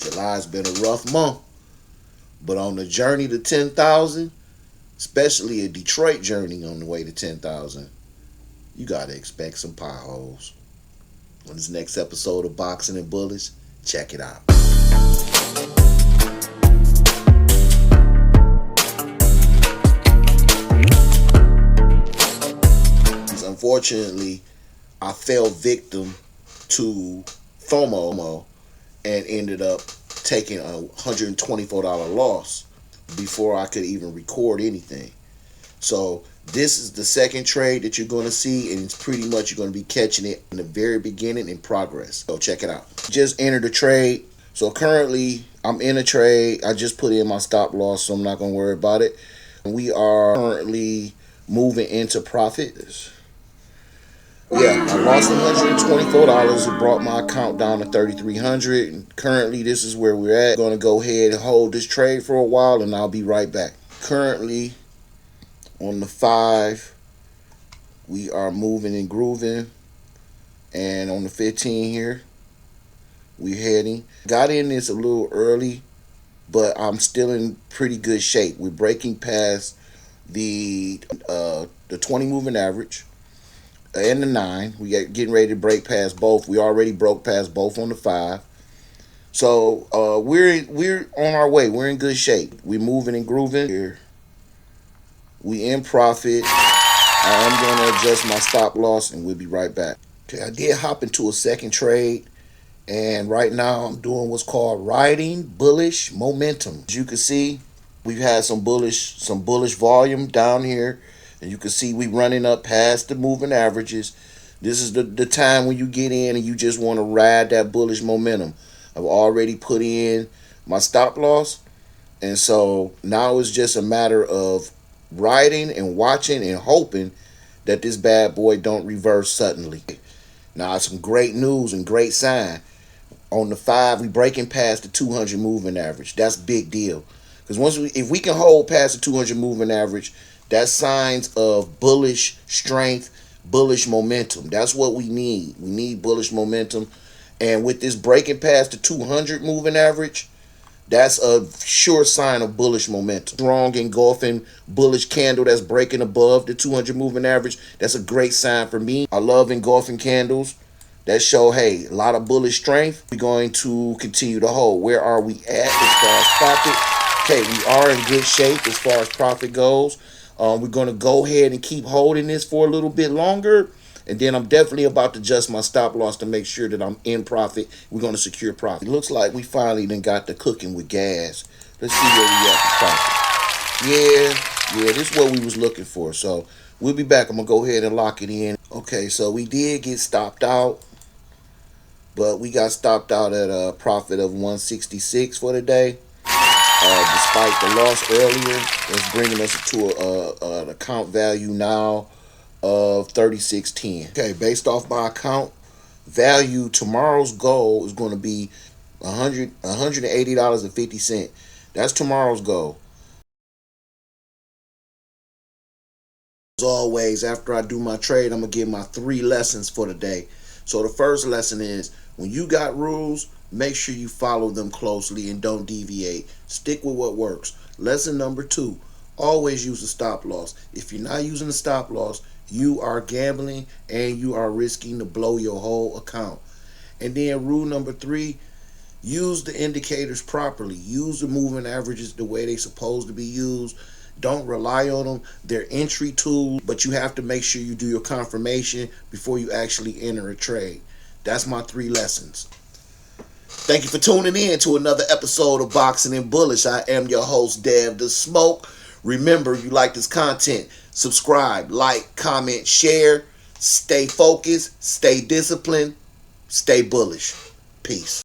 July's been a rough month, but on the journey to 10,000, especially a Detroit journey on the way to 10,000, you gotta expect some potholes. On this next episode of Boxing and Bullish, check it out. Unfortunately, I fell victim to FOMO and ended up taking a $124 loss before I could even record anything. So this is the second trade that you're going to see, and it's pretty much you're going to be catching it in the very beginning in progress. So check it out. Just entered a trade. So currently I'm in a trade. I just put in my stop loss, so I'm not going to worry about it. We are currently moving into profit. Yeah, I lost $124. It brought my account down to $3,300. And currently, this is where we're at. Going to go ahead and hold this trade for a while, and I'll be right back. Currently, on the 5, we are moving and grooving. And on the 15 here, we're heading. Got in this a little early, but I'm still in pretty good shape. We're breaking past the 20 moving average and the 9. We got getting ready to break past both. We already broke past both on the 5. So we're on our way. We're in good shape. We're moving and grooving here. We in profit. I am going to adjust my stop loss, and we'll be right back. Okay, I did hop into a second trade, and right now I'm doing what's called riding bullish momentum. As you can see, we've had some bullish volume down here. And you can see we running up past the moving averages. This is the time when you get in and you just want to ride that bullish momentum. I've already put in my stop loss. And so now it's just a matter of riding and watching and hoping that this bad boy don't reverse suddenly. Now, some great news and great sign. On the 5, we breaking past the 200 moving average. That's a big deal. Because if we can hold past the 200 moving average, that's signs of bullish strength, bullish momentum. That's what we need. We need bullish momentum. And with this breaking past the 200 moving average, that's a sure sign of bullish momentum. Strong engulfing bullish candle that's breaking above the 200 moving average. That's a great sign for me. I love engulfing candles that show, hey, a lot of bullish strength. We're going to continue to hold. Where are we at as far as profit? Okay, we are in good shape as far as profit goes. We're going to go ahead and keep holding this for a little bit longer. And then I'm definitely about to adjust my stop loss to make sure that I'm in profit. We're going to secure profit. It looks like we finally done got the cooking with gas. Let's see where we at for profit. Yeah, this is what we was looking for. So we'll be back. I'm going to go ahead and lock it in. Okay, so we did get stopped out. But we got stopped out at a profit of 166 for the day. Despite the loss earlier, it's bringing us to an account value now of 3610. Okay, based off my account value, tomorrow's goal is going to be $180.50. That's tomorrow's goal. As always, after I do my trade, I'm going to give my 3 lessons for the day. So the first lesson is, when you got rules, make sure you follow them closely and don't deviate. Stick with what works. Lesson number 2, always use a stop loss. If you're not using a stop loss, you are gambling and you are risking to blow your whole account. And then rule number 3, use the indicators properly. Use the moving averages the way they're supposed to be used. Don't rely on them. They're entry tools, but you have to make sure you do your confirmation before you actually enter a trade. That's my 3 lessons. Thank you for tuning in to another episode of Boxing and Bullish. I am your host, Dev the Smoke. Remember, if you like this content, subscribe, like, comment, share. Stay focused, stay disciplined, stay bullish. Peace.